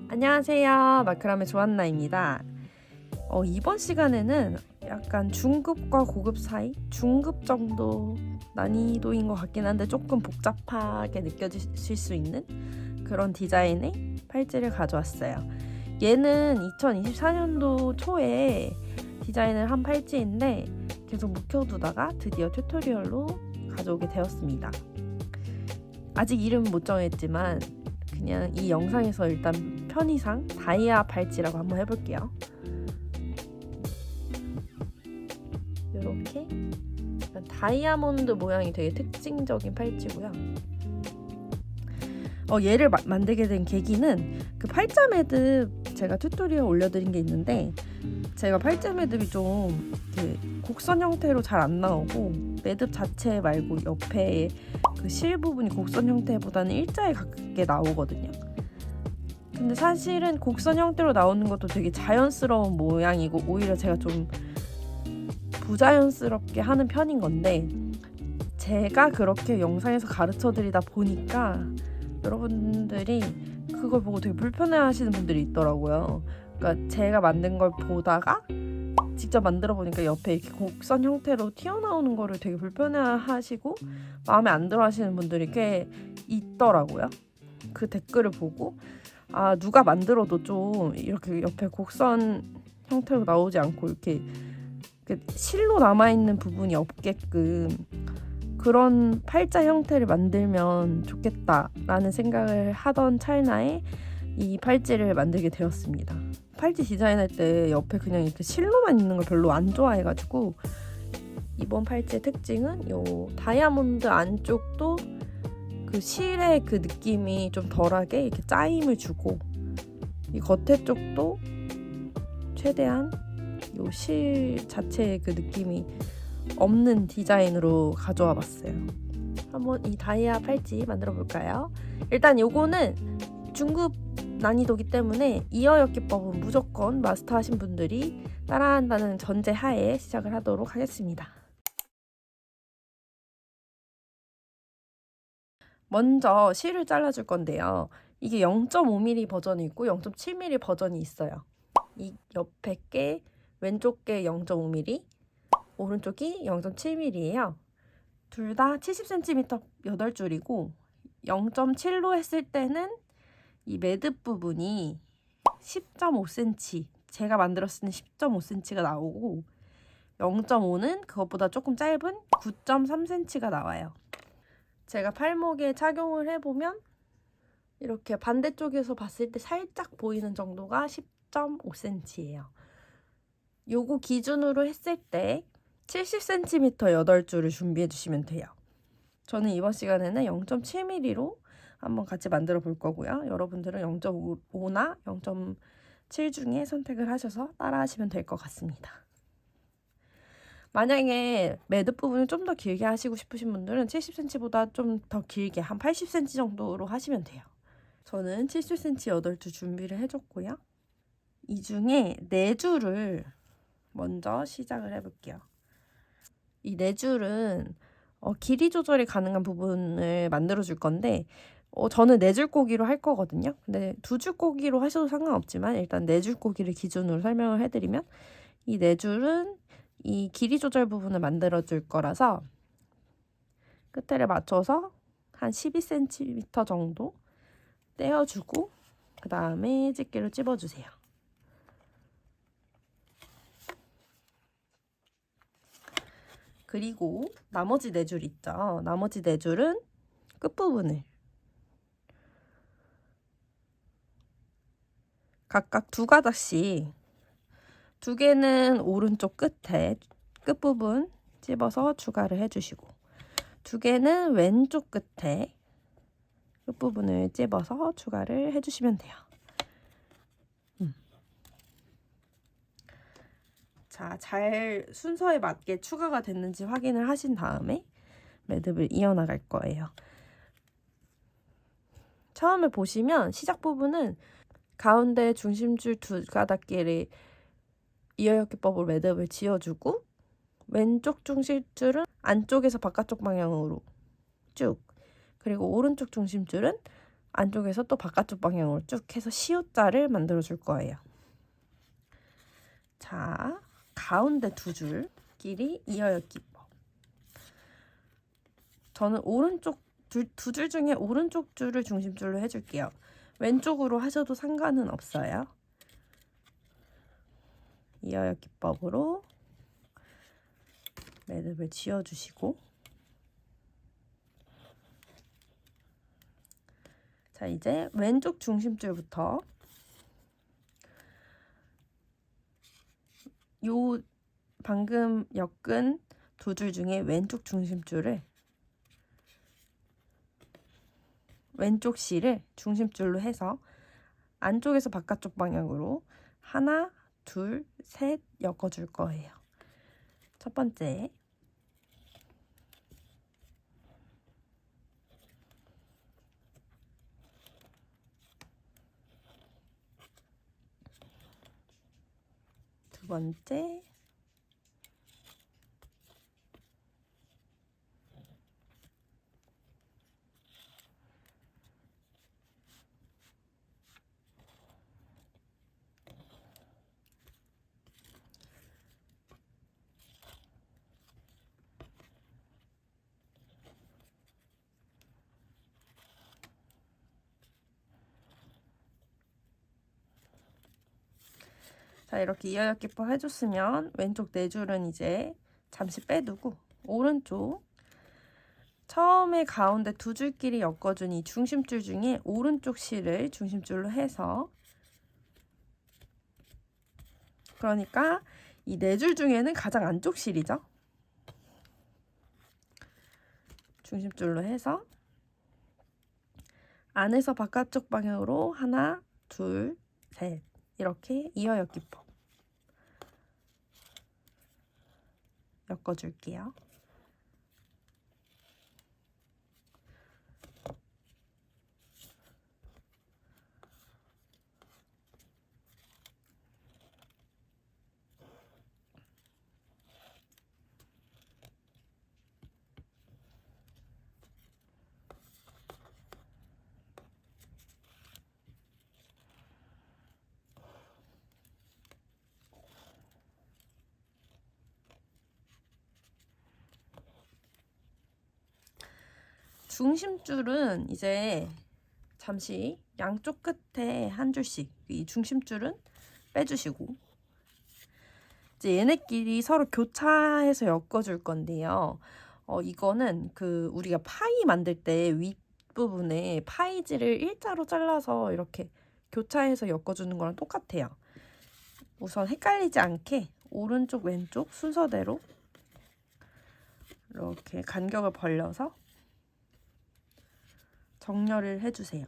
안녕하세요. 마크라메 조한나입니다. 이번 시간에는 약간 중급과 고급 사이? 중급 정도 난이도인 것 같긴 한데 조금 복잡하게 느껴지실 수 있는 그런 디자인의 팔찌를 가져왔어요. 얘는 2024년도 초에 디자인을 한 팔찌인데 계속 묵혀두다가 드디어 튜토리얼로 가져오게 되었습니다. 아직 이름은 못 정했지만 그냥 이 영상에서 일단 편의상 다이아 팔찌라고 한번 해볼게요. 이렇게 다이아몬드 모양이 되게 특징적인 팔찌고요. 얘를 만들게 된 계기는 그 팔자 매듭 제가 튜토리얼 올려드린 게 있는데 제가 팔자 매듭이 좀 곡선 형태로 잘 안 나오고 매듭 자체 말고 옆에 그 실 부분이 곡선 형태보다는 일자에 가깝게 나오거든요. 근데 사실은 곡선 형태로 나오는 것도 되게 자연스러운 모양이고 오히려 제가 좀 부자연스럽게 하는 편인 건데 제가 그렇게 영상에서 가르쳐 드리다 보니까 여러분들이 그걸 보고 되게 불편해 하시는 분들이 있더라고요. 그러니까 제가 만든 걸 보다가 직접 만들어 보니까 옆에 이렇게 곡선 형태로 튀어나오는 거를 되게 불편해 하시고 마음에 안 들어 하시는 분들이 꽤 있더라고요. 그 댓글을 보고 누가 만들어도 좀 이렇게 옆에 곡선 형태로 나오지 않고 이렇게 실로 남아있는 부분이 없게끔 그런 팔자 형태를 만들면 좋겠다라는 생각을 하던 찰나에 이 팔찌를 만들게 되었습니다. 팔찌 디자인할 때 옆에 그냥 이렇게 실로만 있는 걸 별로 안 좋아해가지고 이번 팔찌의 특징은 요 다이아몬드 안쪽도 그 실의 그 느낌이 좀 덜하게 이렇게 짜임을 주고 이 겉에 쪽도 최대한 요 실 자체의 그 느낌이 없는 디자인으로 가져와 봤어요. 한번 이 다이아 팔찌 만들어 볼까요? 일단 요거는 중급 난이도기 때문에 이어엮기법은 무조건 마스터하신 분들이 따라한다는 전제 하에 시작을 하도록 하겠습니다. 먼저 실을 잘라줄 건데요. 이게 0.5mm 버전이 있고 0.7mm 버전이 있어요. 이 옆에 게 왼쪽 게 0.5mm, 오른쪽이 0.7mm예요. 둘 다 70cm 8줄이고 0.7로 했을 때는 이 매듭 부분이 10.5cm, 제가 만들었을 때는 10.5cm가 나오고 0.5는 그것보다 조금 짧은 9.3cm가 나와요. 제가 팔목에 착용을 해보면 이렇게 반대쪽에서 봤을 때 살짝 보이는 정도가 10.5cm예요. 요거 기준으로 했을 때 70cm 8줄을 준비해 주시면 돼요. 저는 이번 시간에는 0.7mm로 한번 같이 만들어 볼 거고요. 여러분들은 0.5나 0.7 중에 선택을 하셔서 따라 하시면 될 것 같습니다. 만약에 매듭 부분을 좀 더 길게 하시고 싶으신 분들은 70cm보다 좀 더 길게 한 80cm 정도로 하시면 돼요. 저는 70cm 8줄 준비를 해줬고요. 이 중에 4줄을 먼저 시작을 해볼게요. 이 4줄은 길이 조절이 가능한 부분을 만들어 줄 건데 저는 4줄 꼬기로 할 거거든요. 근데 2줄 꼬기로 하셔도 상관없지만 일단 4줄 꼬기를 기준으로 설명을 해드리면 이 4줄은 이 길이 조절 부분을 만들어 줄 거라서 끝에를 맞춰서 한 12cm 정도 떼어주고 그 다음에 집게로 찝어주세요. 그리고 나머지 4줄 있죠. 나머지 4줄은 끝부분을 각각 2가닥씩 2개는 오른쪽 끝에 끝부분 찝어서 추가를 해주시고 2개는 왼쪽 끝에 끝부분을 찝어서 추가를 해주시면 돼요. 자, 잘 순서에 맞게 추가가 됐는지 확인을 하신 다음에 매듭을 이어나갈 거예요. 처음에 보시면 시작 부분은 가운데 중심줄 2가닥끼리 이어엮기법으로 매듭을 지어주고 왼쪽 중심줄은 안쪽에서 바깥쪽 방향으로 쭉, 그리고 오른쪽 중심줄은 안쪽에서 또 바깥쪽 방향으로 쭉 해서 시옷자를 만들어 줄 거예요. 자, 가운데 두 줄끼리 이어엮기법. 저는 오른쪽 두 줄 중에 오른쪽 줄을 중심줄로 해줄게요. 왼쪽으로 하셔도 상관은 없어요. 이어엮기법으로 매듭을 지어주시고, 자, 이제 왼쪽 중심줄부터 요 방금 엮은 두 줄 중에 왼쪽 중심줄을, 왼쪽 실을 중심줄로 해서 안쪽에서 바깥쪽 방향으로 하나, 둘, 셋 엮어줄 거예요. 첫 번째, 두 번째, 자, 이렇게 이어엮기법 해줬으면 왼쪽 네 줄은 이제 잠시 빼두고 오른쪽 처음에 가운데 두 줄끼리 엮어준 이 중심줄 중에 오른쪽 실을 중심줄로 해서, 그러니까 이 네 줄 중에는 가장 안쪽 실이죠. 중심줄로 해서 안에서 바깥쪽 방향으로 하나, 둘, 셋 이렇게 이어엮기법 엮어줄게요. 중심줄은 이제 잠시 양쪽 끝에 한 줄씩, 이 중심줄은 빼주시고, 이제 얘네끼리 서로 교차해서 엮어줄 건데요. 이거는 그 우리가 파이 만들 때 윗부분에 파이지를 일자로 잘라서 이렇게 교차해서 엮어주는 거랑 똑같아요. 우선 헷갈리지 않게 오른쪽 왼쪽 순서대로 이렇게 간격을 벌려서 정렬을 해주세요.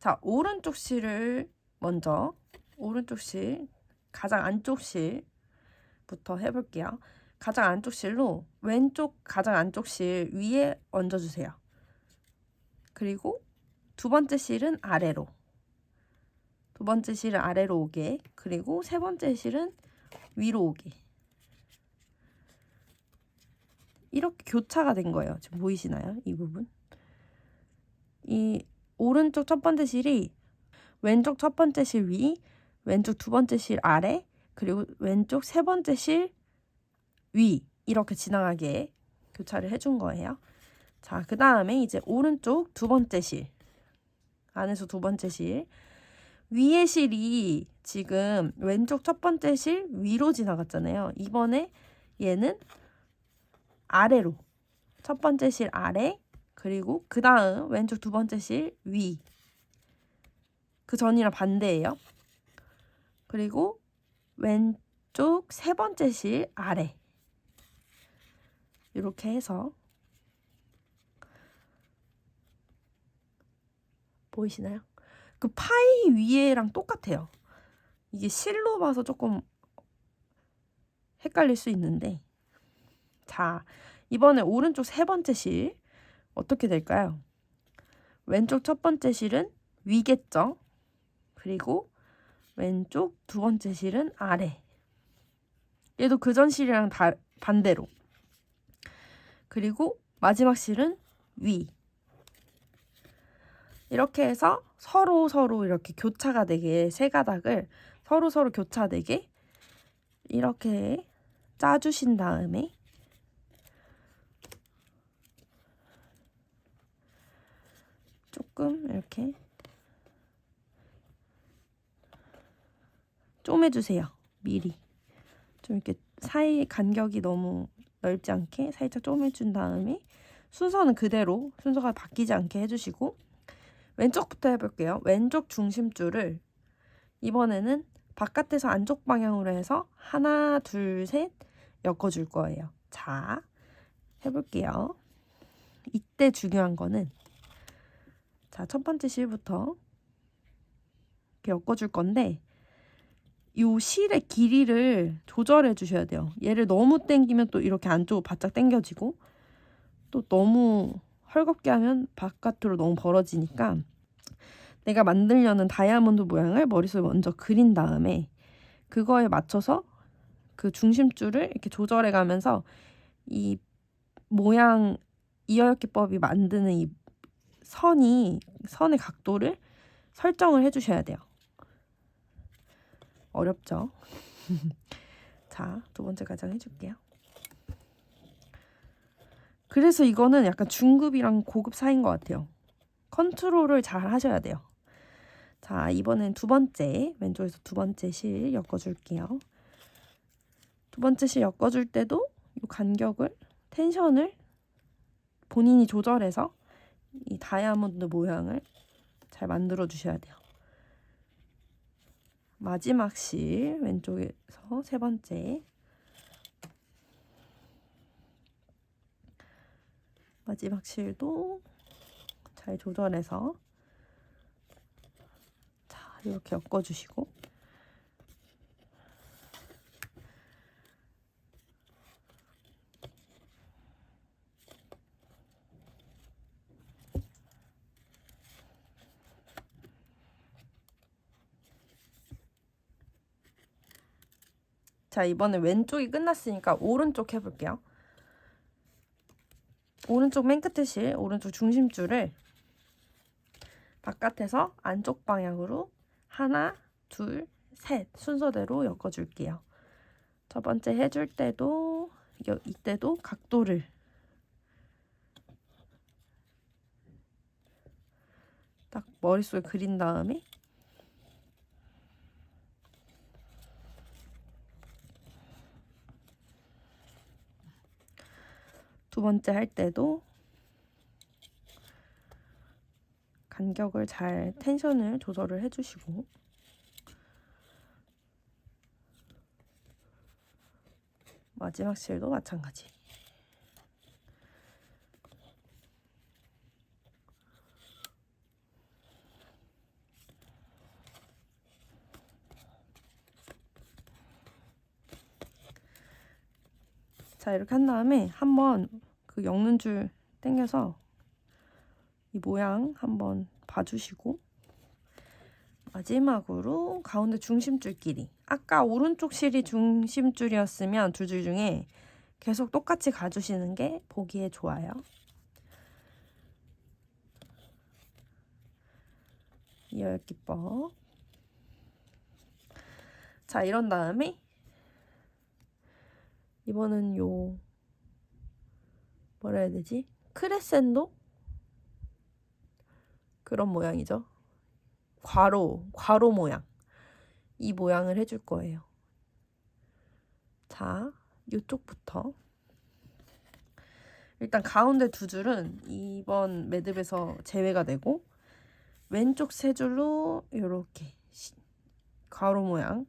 자, 오른쪽 실을 먼저, 오른쪽 실, 가장 안쪽 실부터 해볼게요. 가장 안쪽 실로 왼쪽 가장 안쪽 실 위에 얹어주세요. 그리고 두 번째 실은 아래로, 두 번째 실은 아래로 오게, 그리고 세 번째 실은 위로 오게. 이렇게 교차가 된 거예요. 지금 보이시나요? 이 부분. 이 오른쪽 첫 번째 실이 왼쪽 첫 번째 실 위, 왼쪽 두 번째 실 아래, 그리고 왼쪽 세 번째 실 위, 이렇게 지나가게 교차를 해준 거예요. 자, 그 다음에 이제 오른쪽 두 번째 실, 안에서 두 번째 실, 위의 실이 지금 왼쪽 첫 번째 실 위로 지나갔잖아요. 이번에 얘는 아래로, 첫 번째 실 아래, 그리고 그 다음 왼쪽 두 번째 실 위, 그 전이랑 반대예요. 그리고 왼쪽 세 번째 실 아래, 이렇게 해서 보이시나요? 그 파이 위에랑 똑같아요. 이게 실로 봐서 조금 헷갈릴 수 있는데, 자, 이번에 오른쪽 세 번째 실 어떻게 될까요? 왼쪽 첫 번째 실은 위겠죠? 그리고 왼쪽 두 번째 실은 아래. 얘도 그 전 실이랑 반대로. 그리고 마지막 실은 위. 이렇게 해서 서로 이렇게 교차가 되게 세 가닥을 서로 교차되게 이렇게 짜주신 다음에 조금 이렇게 쪼매주세요. 미리 좀 이렇게 사이 간격이 너무 넓지 않게 살짝 쪼매준 다음에 순서는 그대로 순서가 바뀌지 않게 해주시고 왼쪽부터 해볼게요. 왼쪽 중심줄을 이번에는 바깥에서 안쪽 방향으로 해서 하나, 둘, 셋 엮어줄 거예요. 자, 해볼게요. 이때 중요한 거는 자, 첫 번째 실부터 이렇게 엮어줄 건데 이 실의 길이를 조절해 주셔야 돼요. 얘를 너무 당기면 또 이렇게 안쪽으로 바짝 당겨지고 또 너무 헐겁게 하면 바깥으로 너무 벌어지니까 내가 만들려는 다이아몬드 모양을 머릿속에 먼저 그린 다음에 그거에 맞춰서 그 중심줄을 이렇게 조절해 가면서 이 모양 이어엮기법이 만드는 이 선의 각도를 설정을 해 주셔야 돼요. 어렵죠? 자, 두 번째 가장 해줄게요. 그래서 이거는 약간 중급이랑 고급 사이인 것 같아요. 컨트롤을 잘 하셔야 돼요. 자, 이번엔 두 번째, 왼쪽에서 두 번째 실 엮어줄게요. 두 번째 실 엮어줄 때도 이 간격을, 텐션을 본인이 조절해서 이 다이아몬드 모양을 잘 만들어 주셔야 돼요. 마지막 실 왼쪽에서 세 번째 마지막 실도 잘 조절해서 자 이렇게 엮어주시고 자 이번에 왼쪽이 끝났으니까 오른쪽 해볼게요. 오른쪽 맨 끝에 실 오른쪽 중심줄을 바깥에서 안쪽 방향으로 하나, 둘, 셋 순서대로 엮어줄게요. 첫 번째 해줄 때도 이때도 각도를 딱 머릿속에 그린 다음에 두 번째 할 때도 간격을 잘 텐션을 조절을 해주시고 마지막 실도 마찬가지. 자 이렇게 한 다음에 한번 그 엮는 줄 당겨서 이 모양 한번 봐주시고 마지막으로 가운데 중심줄 길이 아까 오른쪽 실이 중심줄이었으면 두 줄 중에 계속 똑같이 가주시는 게 보기에 좋아요. 이어엮기법. 자 이런 다음에 이번은 뭐라 해야 되지? 크레센도? 그런 모양이죠. 괄호 모양. 이 모양을 해줄 거예요. 자, 이쪽부터. 일단 가운데 두 줄은 이번 매듭에서 제외가 되고 왼쪽 세 줄로 이렇게 괄호 모양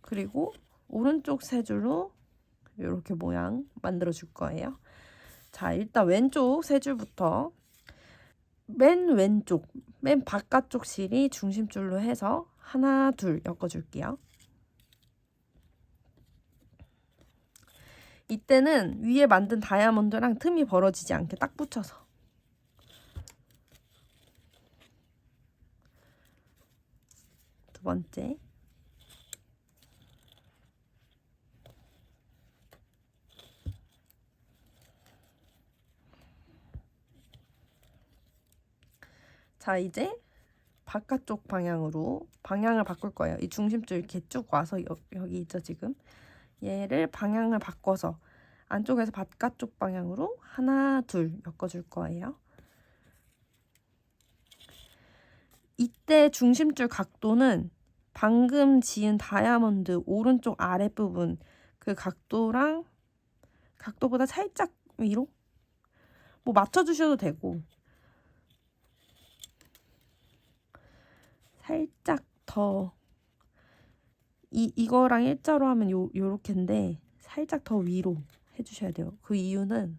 그리고 오른쪽 세 줄로 이렇게 모양 만들어 줄 거예요. 자, 일단 왼쪽 세 줄부터 맨 왼쪽, 맨 바깥쪽 실이 중심줄로 해서 하나, 둘 엮어줄게요. 이때는 위에 만든 다이아몬드랑 틈이 벌어지지 않게 딱 붙여서 두 번째 자, 이제 바깥쪽 방향으로 방향을 바꿀 거예요. 이 중심줄 이렇게 쭉 와서 여기 있죠, 지금. 얘를 방향을 바꿔서 안쪽에서 바깥쪽 방향으로 하나, 둘 엮어줄 거예요. 이때 중심줄 각도는 방금 지은 다이아몬드 오른쪽 아랫부분 그 각도보다 살짝 위로 뭐 맞춰주셔도 되고 살짝 더 이거랑 일자로 하면 요렇게인데 살짝 더 위로 해주셔야 돼요. 그 이유는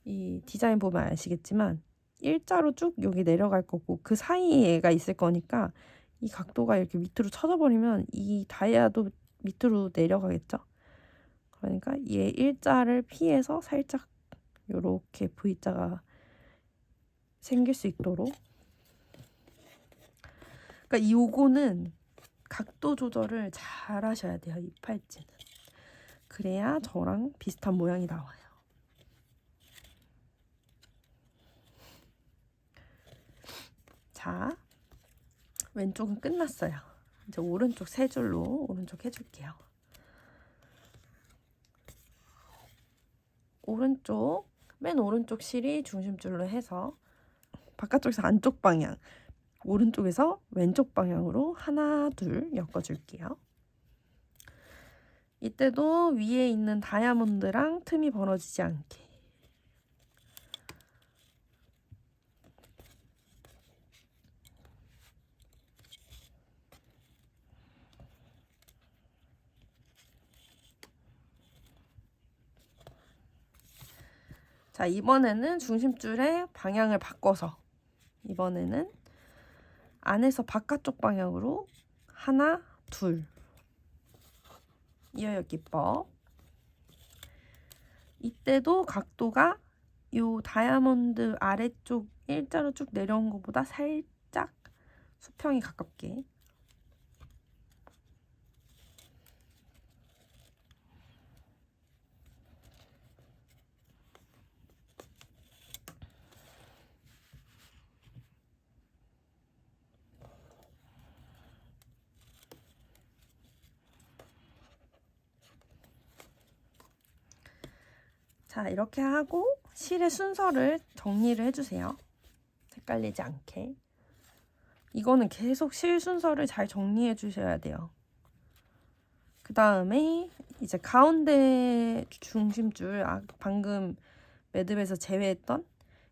이 디자인 보면 아시겠지만 일자로 쭉 여기 내려갈 거고 그 사이에 얘가 있을 거니까 이 각도가 이렇게 밑으로 쳐져버리면 이 다이아도 밑으로 내려가겠죠. 그러니까 얘 일자를 피해서 살짝 요렇게 V자가 생길 수 있도록. 그러니까 요거는 각도 조절을 잘 하셔야 돼요. 이 팔찌는. 그래야 저랑 비슷한 모양이 나와요. 자, 왼쪽은 끝났어요. 이제 오른쪽 세 줄로 오른쪽 해줄게요. 오른쪽, 맨 오른쪽 실이 중심줄로 해서 바깥쪽에서 안쪽 방향, 오른쪽에서 왼쪽 방향으로 하나, 둘 엮어줄게요. 이때도 위에 있는 다이아몬드랑 틈이 벌어지지 않게. 자, 이번에는 중심줄의 방향을 바꿔서 이번에는 안에서 바깥쪽 방향으로 하나, 둘 이어역기법. 이때도 각도가 요 다이아몬드 아래쪽 일자로 쭉 내려온 것보다 살짝 수평이 가깝게. 자, 이렇게 하고 실의 순서를 정리를 해주세요. 헷갈리지 않게. 이거는 계속 실 순서를 잘 정리해 주셔야 돼요. 그 다음에 이제 가운데 중심줄, 방금 매듭에서 제외했던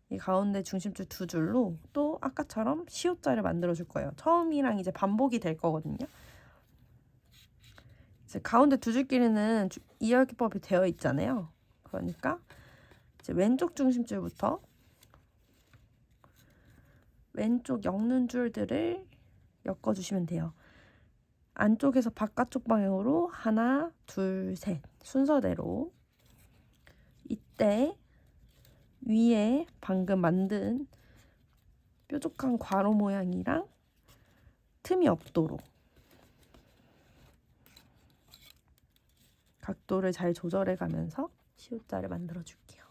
이 가운데 중심줄 두 줄로 또 아까처럼 시옷자를 만들어 줄 거예요. 처음이랑 이제 반복이 될 거거든요. 이제 가운데 두 줄끼리는 이어기법이 되어 있잖아요. 그러니까 이제 왼쪽 중심줄부터 왼쪽 엮는 줄들을 엮어주시면 돼요. 안쪽에서 바깥쪽 방향으로 하나, 둘, 셋 순서대로. 이때 위에 방금 만든 뾰족한 괄호 모양이랑 틈이 없도록 각도를 잘 조절해 가면서 시옷자를 만들어 줄게요.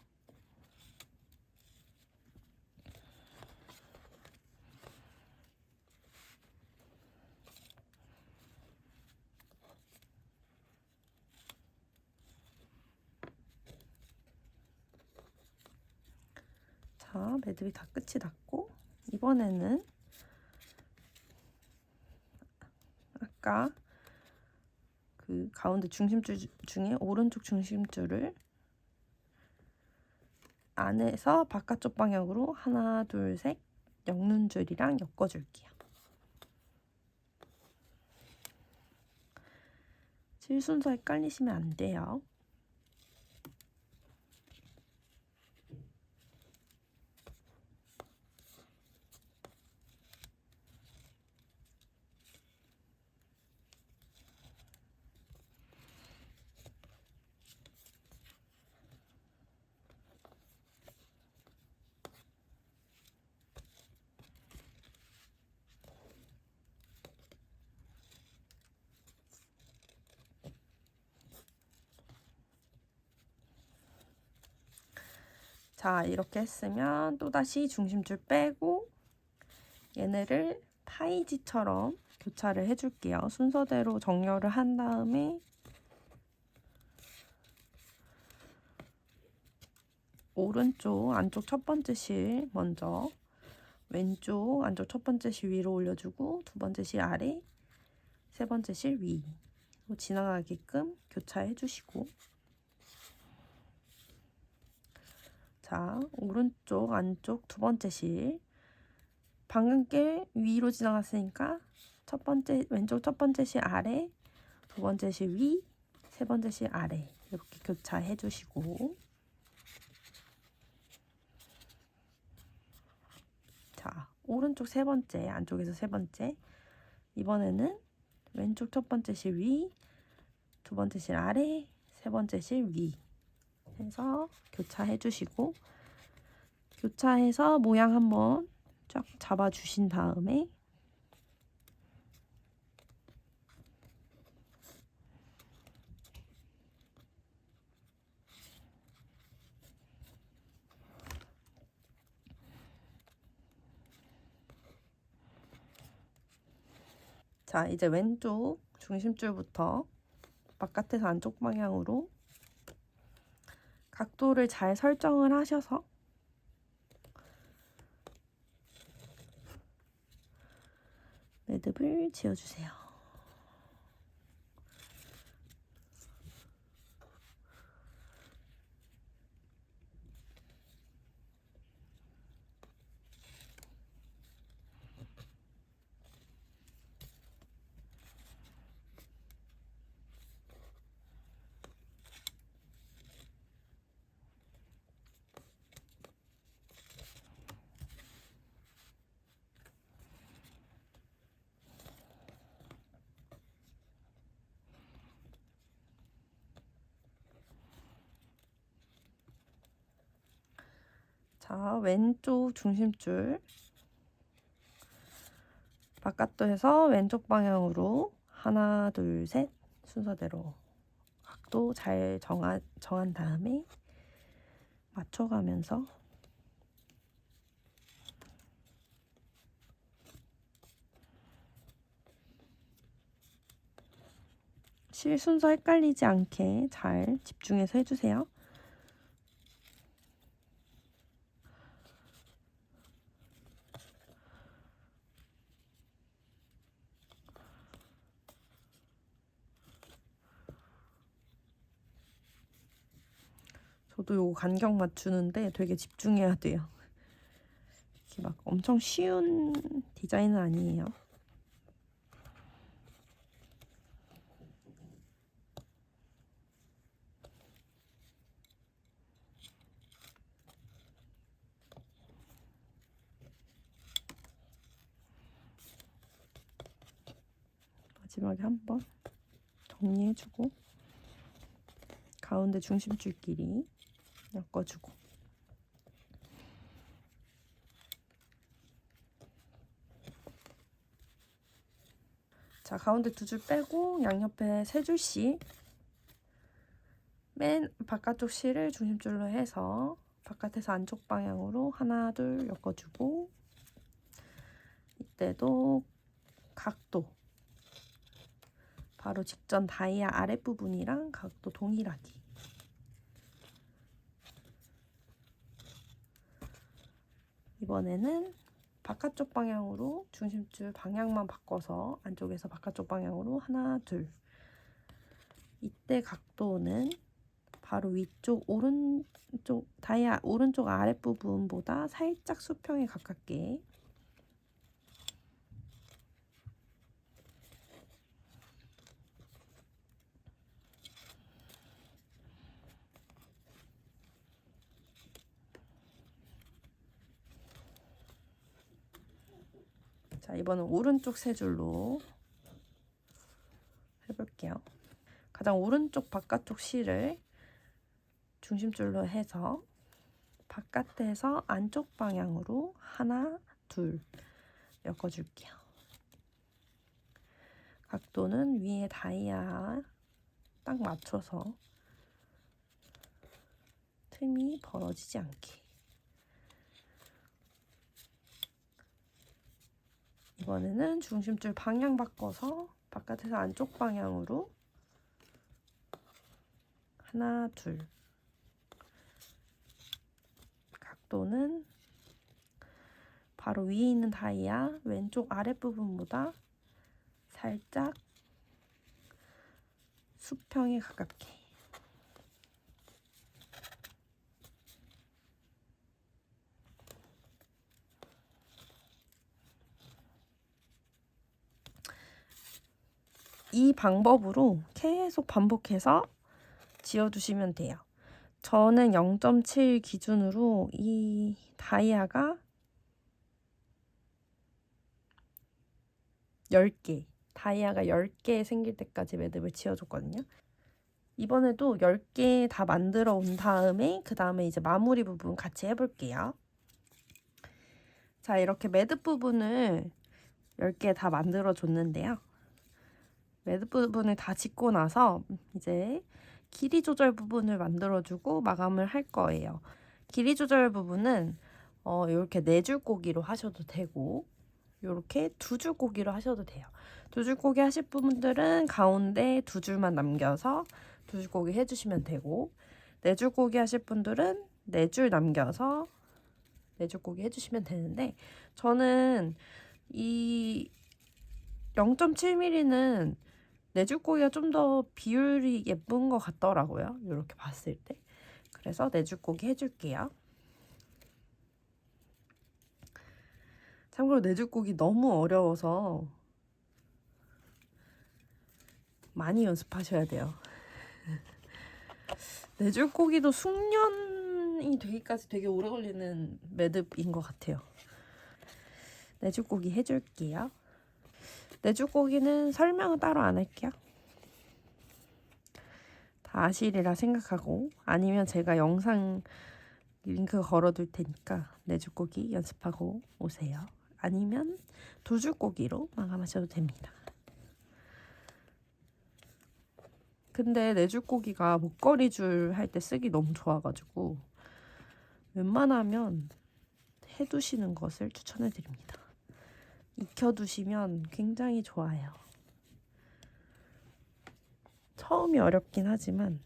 자, 매듭이 다 끝이 났고 이번에는 아까 그 가운데 중심줄 중에 오른쪽 중심줄을 안에서 바깥쪽 방향으로 하나, 둘, 셋 엮는 줄이랑 엮어줄게요. 실 순서 헷갈리시면 안 돼요. 자, 이렇게 했으면 또다시 중심줄 빼고 얘네를 타이지처럼 교차를 해줄게요. 순서대로 정렬을 한 다음에 오른쪽 안쪽 첫 번째 실 먼저, 왼쪽 안쪽 첫 번째 실 위로 올려주고 두 번째 실 아래, 세 번째 실 위 지나가게끔 교차해 주시고, 자, 오른쪽 안쪽 두 번째 실 방금 게 위로 지나갔으니까 왼쪽 첫 번째 실 아래, 두 번째 실 위, 세 번째 실 아래 이렇게 교차해 주시고, 자, 오른쪽 세 번째 안쪽에서 세 번째, 이번에는 왼쪽 첫 번째 실 위, 두 번째 실 아래, 세 번째 실 위 해서 교차해 주시고, 교차해서 모양 한번 쫙 잡아 주신 다음에 자, 이제 왼쪽 중심줄부터 바깥에서 안쪽 방향으로 각도를 잘 설정을 하셔서 매듭을 지어주세요. 자, 왼쪽 중심줄 바깥도에서 왼쪽 방향으로 하나, 둘, 셋 순서대로 각도 잘 정한 다음에 맞춰가면서 실 순서 헷갈리지 않게 잘 집중해서 해주세요. 저도 요거 간격 맞추는데 되게 집중해야 돼요. 이렇게 막 엄청 쉬운 디자인은 아니에요. 마지막에 한번 정리해주고 가운데 중심줄끼리 엮어주고, 자, 가운데 두 줄 빼고 양옆에 세 줄씩 맨 바깥쪽 실을 중심줄로 해서 바깥에서 안쪽 방향으로 하나, 둘 엮어주고, 이때도 각도 바로 직전 다이아 아랫부분이랑 각도 동일하게 이번에는 바깥쪽 방향으로 중심줄 방향만 바꿔서 안쪽에서 바깥쪽 방향으로 하나, 둘. 이때 각도는 바로 위쪽 오른쪽 다이아 오른쪽 아랫부분보다 살짝 수평에 가깝게, 자, 이번은 오른쪽 세 줄로 해볼게요. 가장 오른쪽 바깥쪽 실을 중심줄로 해서 바깥에서 안쪽 방향으로 하나, 둘 엮어줄게요. 각도는 위에 다이아 딱 맞춰서 틈이 벌어지지 않게. 이번에는 중심줄 방향 바꿔서 바깥에서 안쪽 방향으로 하나, 둘. 각도는 바로 위에 있는 다이아 왼쪽 아랫부분보다 살짝 수평에 가깝게. 이 방법으로 계속 반복해서 지어주시면 돼요. 저는 0.7 기준으로 이 다이아가 10개, 다이아가 10개 생길 때까지 매듭을 지어줬거든요. 이번에도 10개 다 만들어 온 다음에 그 다음에 이제 마무리 부분 같이 해볼게요. 자, 이렇게 매듭 부분을 10개 다 만들어 줬는데요. 매듭 부분을 다 짓고 나서 이제 길이 조절 부분을 만들어주고 마감을 할 거예요. 길이 조절 부분은 이렇게 4줄 꼬기로 하셔도 되고 이렇게 2줄 꼬기로 하셔도 돼요. 2줄 꼬기 하실 분들은 가운데 2줄만 남겨서 2줄 꼬기 해주시면 되고 4줄 꼬기 하실 분들은 4줄 남겨서 4줄 꼬기 해주시면 되는데 저는 이 0.7mm는 4줄 꼬기가 좀 더 비율이 예쁜 것 같더라고요. 이렇게 봤을 때. 그래서 4줄 꼬기 해줄게요. 참고로 4줄 꼬기 너무 어려워서 많이 연습하셔야 돼요. 4줄 꼬기도 숙련이 되기까지 되게 오래 걸리는 매듭인 것 같아요. 4줄 꼬기 해줄게요. 4줄 꼬기는 설명은 따로 안 할게요. 다 아시리라 생각하고 아니면 제가 영상 링크 걸어둘 테니까 4줄 꼬기 연습하고 오세요. 아니면 2줄 꼬기로 마감하셔도 됩니다. 근데 4줄 꼬기가 목걸이 줄 할 때 쓰기 너무 좋아가지고 웬만하면 해두시는 것을 추천해 드립니다. 익혀두시면 굉장히 좋아요. 처음이 어렵긴 하지만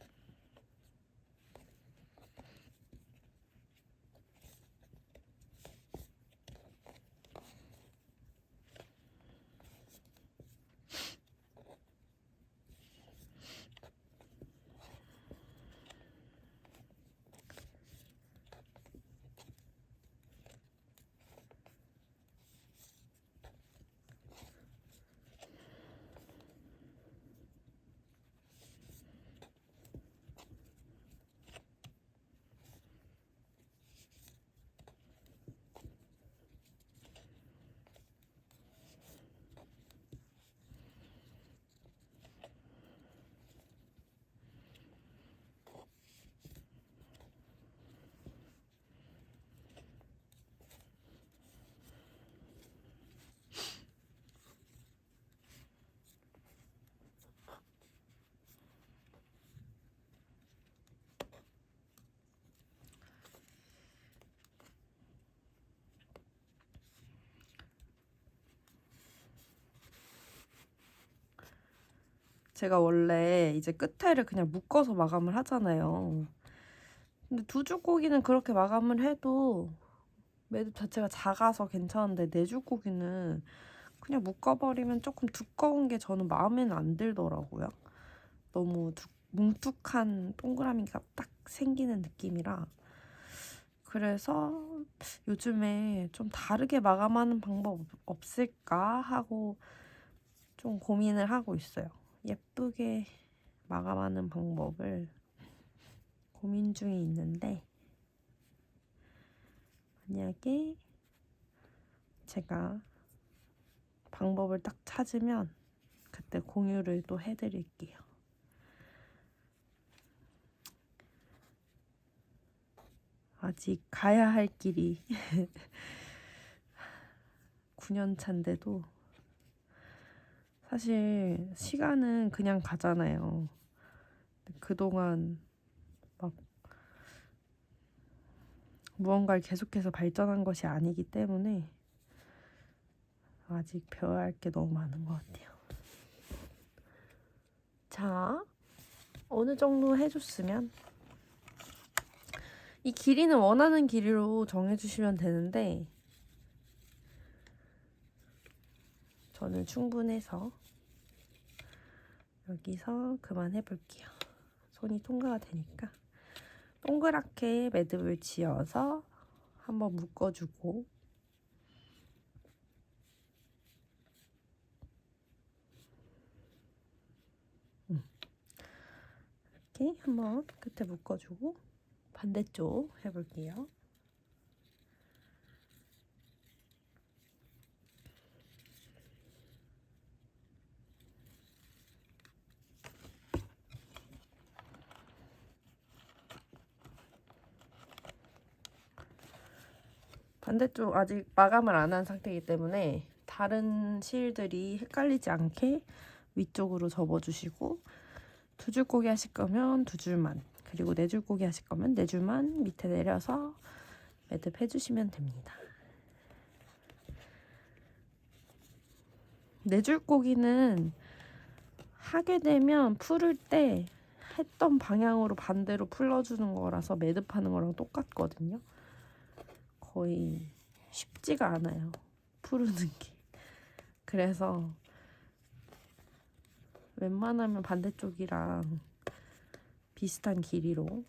제가 원래 이제 끝에를 그냥 묶어서 마감을 하잖아요. 근데 2줄 꼬기는 그렇게 마감을 해도 매듭 자체가 작아서 괜찮은데 4줄 꼬기는 그냥 묶어버리면 조금 두꺼운 게 저는 마음에는 안 들더라고요. 너무 뭉툭한 동그라미가 딱 생기는 느낌이라. 그래서 요즘에 좀 다르게 마감하는 방법 없을까 하고 좀 고민을 하고 있어요. 예쁘게 마감하는 방법을 고민 중에 있는데 만약에 제가 방법을 딱 찾으면 그때 공유를 또 해드릴게요. 아직 가야 할 길이 9년 차인데도 사실 시간은 그냥 가잖아요. 그동안 막 무언가를 계속해서 발전한 것이 아니기 때문에 아직 배워야 할 게 너무 많은 것 같아요. 자, 어느 정도 해줬으면 이 길이는 원하는 길이로 정해주시면 되는데 저는 충분해서 여기서 그만해볼게요. 손이 통과가 되니까 동그랗게 매듭을 지어서 한번 묶어주고 이렇게 한번 끝에 묶어주고 반대쪽 해볼게요. 반대쪽 아직 마감을 안 한 상태이기 때문에 다른 실들이 헷갈리지 않게 위쪽으로 접어주시고 두 줄 꼬기 하실 거면 두 줄만, 그리고 네 줄 꼬기 하실 거면 네 줄만 밑에 내려서 매듭 해주시면 됩니다. 네 줄 꼬기는 하게 되면 풀을 때 했던 방향으로 반대로 풀어주는 거라서 매듭하는 거랑 똑같거든요. 거의 쉽지가 않아요, 푸르는 게. 그래서 웬만하면 반대쪽이랑 비슷한 길이로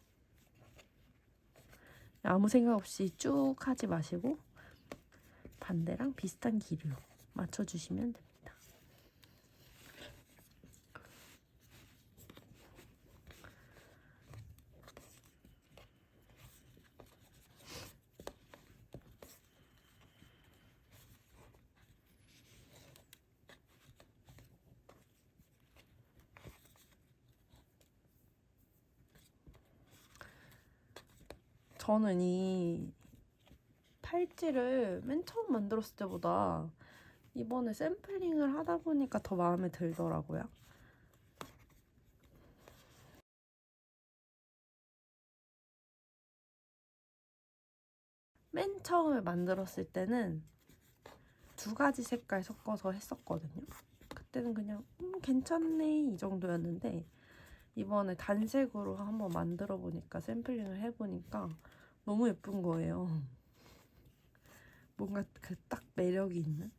아무 생각 없이 쭉 하지 마시고 반대랑 비슷한 길이로 맞춰주시면 됩니다. 저는 이 팔찌를 맨 처음 만들었을 때보다 이번에 샘플링을 하다 보니까 더 마음에 들더라고요. 맨 처음에 만들었을 때는 두 가지 색깔 섞어서 했었거든요. 그때는 그냥 괜찮네 이 정도였는데 이번에 단색으로 한번 만들어 보니까, 샘플링을 해보니까 너무 예쁜 거예요. 뭔가 그 딱 매력이 있는?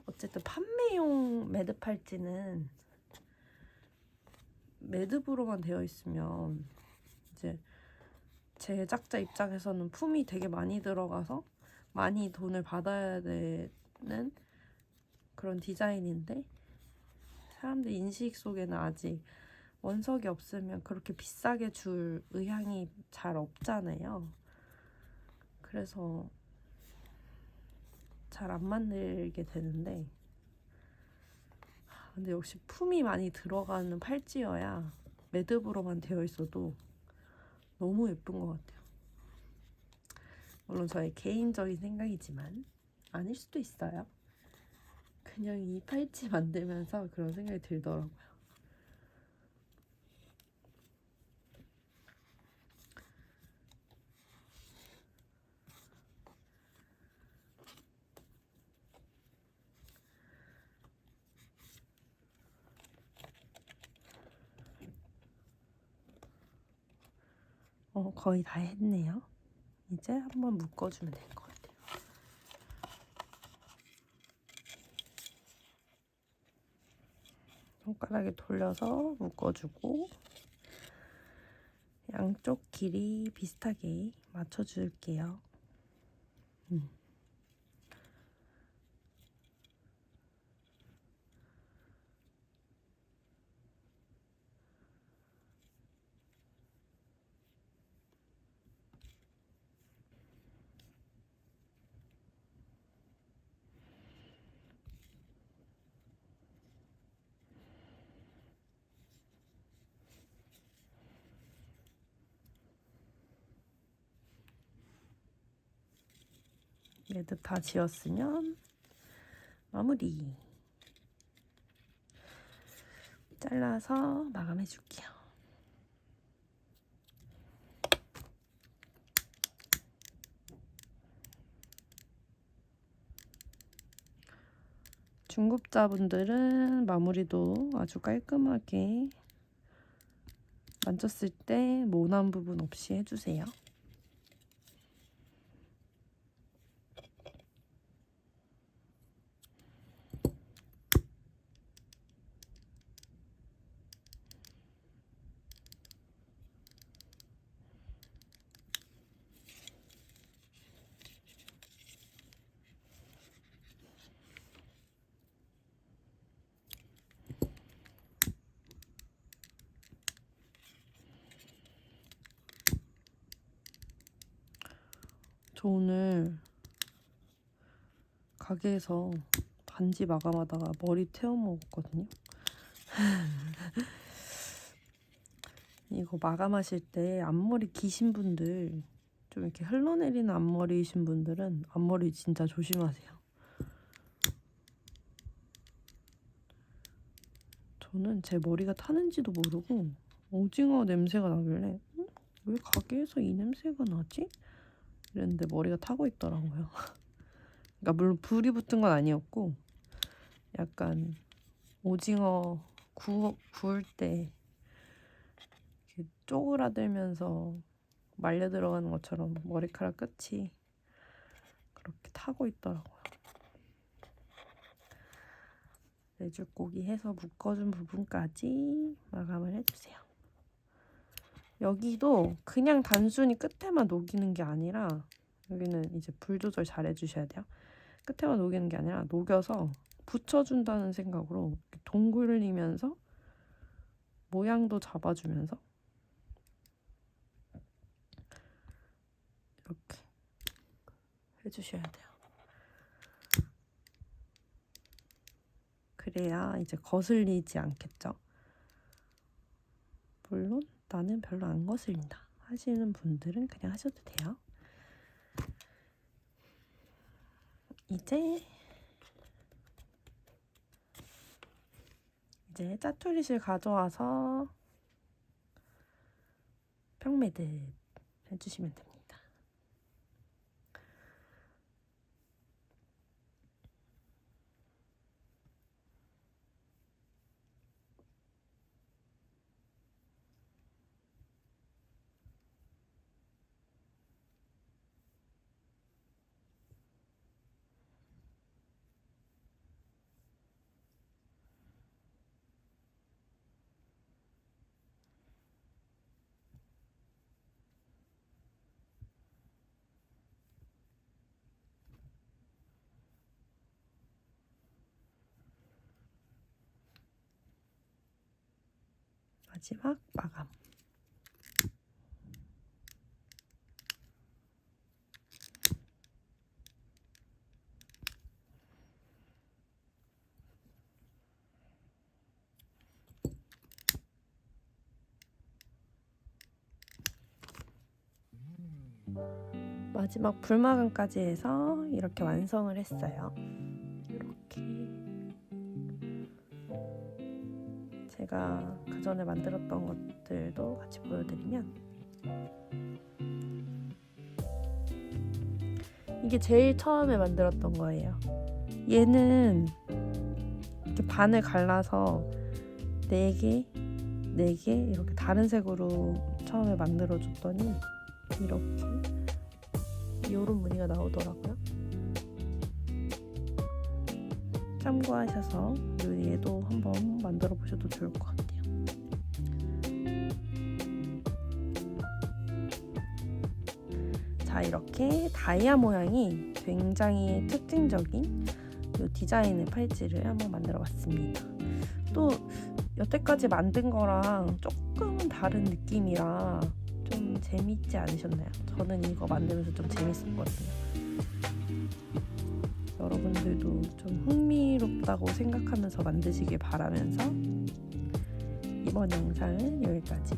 어쨌든 판매용 매듭 팔찌는 매듭으로만 되어 있으면 이제 제작자 입장에서는 품이 되게 많이 들어가서 많이 돈을 받아야 되는 그런 디자인인데, 사람들 인식 속에는 아직 원석이 없으면 그렇게 비싸게 줄 의향이 잘 없잖아요. 그래서 잘 안 만들게 되는데, 근데 역시 품이 많이 들어가는 팔찌여야 매듭으로만 되어 있어도 너무 예쁜 것 같아요. 물론 저의 개인적인 생각이지만 아닐 수도 있어요. 그냥 이 팔찌 만들면서 그런 생각이 들더라고요. 거의 다 했네요. 이제 한번 묶어주면 될 것 같아요. 손가락에 돌려서 묶어주고 양쪽 길이 비슷하게 맞춰줄게요. 매듭 다 지었으면 마무리. 잘라서 마감해 줄게요. 중급자분들은 마무리도 아주 깔끔하게 만졌을 때 모난 부분 없이 해주세요. 저 오늘 가게에서 반지 마감하다가 머리 태워 먹었거든요. 이거 마감하실 때 앞머리 기신 분들, 좀 이렇게 흘러내리는 앞머리이신 분들은 앞머리 진짜 조심하세요. 저는 제 머리가 타는지도 모르고 오징어 냄새가 나길래 왜 가게에서 이 냄새가 나지? 이랬는데 머리가 타고 있더라고요. 그러니까 물론 불이 붙은 건 아니었고 약간 오징어 구울 때 이렇게 쪼그라들면서 말려 들어가는 것처럼 머리카락 끝이 그렇게 타고 있더라고요. 내줄고기 해서 묶어준 부분까지 마감을 해주세요. 여기도 그냥 단순히 끝에만 녹이는 게 아니라, 여기는 이제 불 조절 잘 해주셔야 돼요. 끝에만 녹이는 게 아니라 녹여서 붙여준다는 생각으로 이렇게 동굴리면서 모양도 잡아주면서 이렇게 해주셔야 돼요. 그래야 이제 거슬리지 않겠죠. 물론 나는 별로 안 거슬린다 하시는 분들은 그냥 하셔도 돼요. 이제 짜투리실 가져와서 평매듭 해주시면 됩니다. 마지막 마감. 마지막 불마감까지 해서 이렇게 완성을 했어요. 이렇게 제가 그 전에 만들었던 것들도 같이 보여드리면, 이게 제일 처음에 만들었던 거예요. 얘는 이렇게 반을 갈라서 4개 이렇게 다른 색으로 처음에 만들어줬더니 이렇게 이런 무늬가 나오더라고요. 참고하셔서 얘도 한번 만들어 보셔도 좋을 것 같아요. 자, 이렇게 다이아 모양이 굉장히 특징적인 이 디자인의 팔찌를 한번 만들어 봤습니다. 또 여태까지 만든 거랑 조금은 다른 느낌이라 좀 재밌지 않으셨나요? 저는 이거 만들면서 좀 재밌었거든요. 여러분들도 좀 흥미롭다고 생각하면서 만드시길 바라면서 이번 영상은 여기까지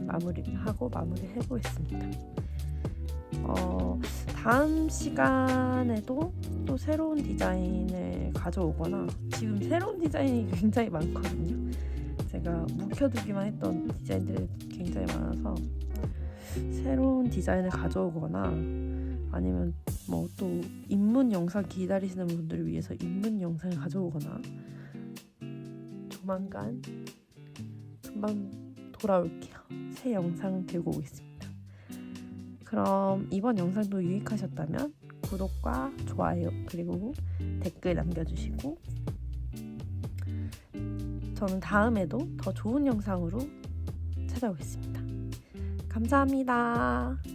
마무리해보겠습니다. 다음 시간에도 또 새로운 디자인을 가져오거나, 지금 새로운 디자인이 굉장히 많거든요. 제가 묵혀두기만 했던 디자인들이 굉장히 많아서 새로운 디자인을 가져오거나 아니면 뭐 또 입문 영상 기다리시는 분들을 위해서 입문 영상을 가져오거나 조만간 금방 돌아올게요. 새 영상 들고 오겠습니다. 그럼 이번 영상도 유익하셨다면 구독과 좋아요 그리고 댓글 남겨주시고 저는 다음에도 더 좋은 영상으로 찾아오겠습니다. 감사합니다.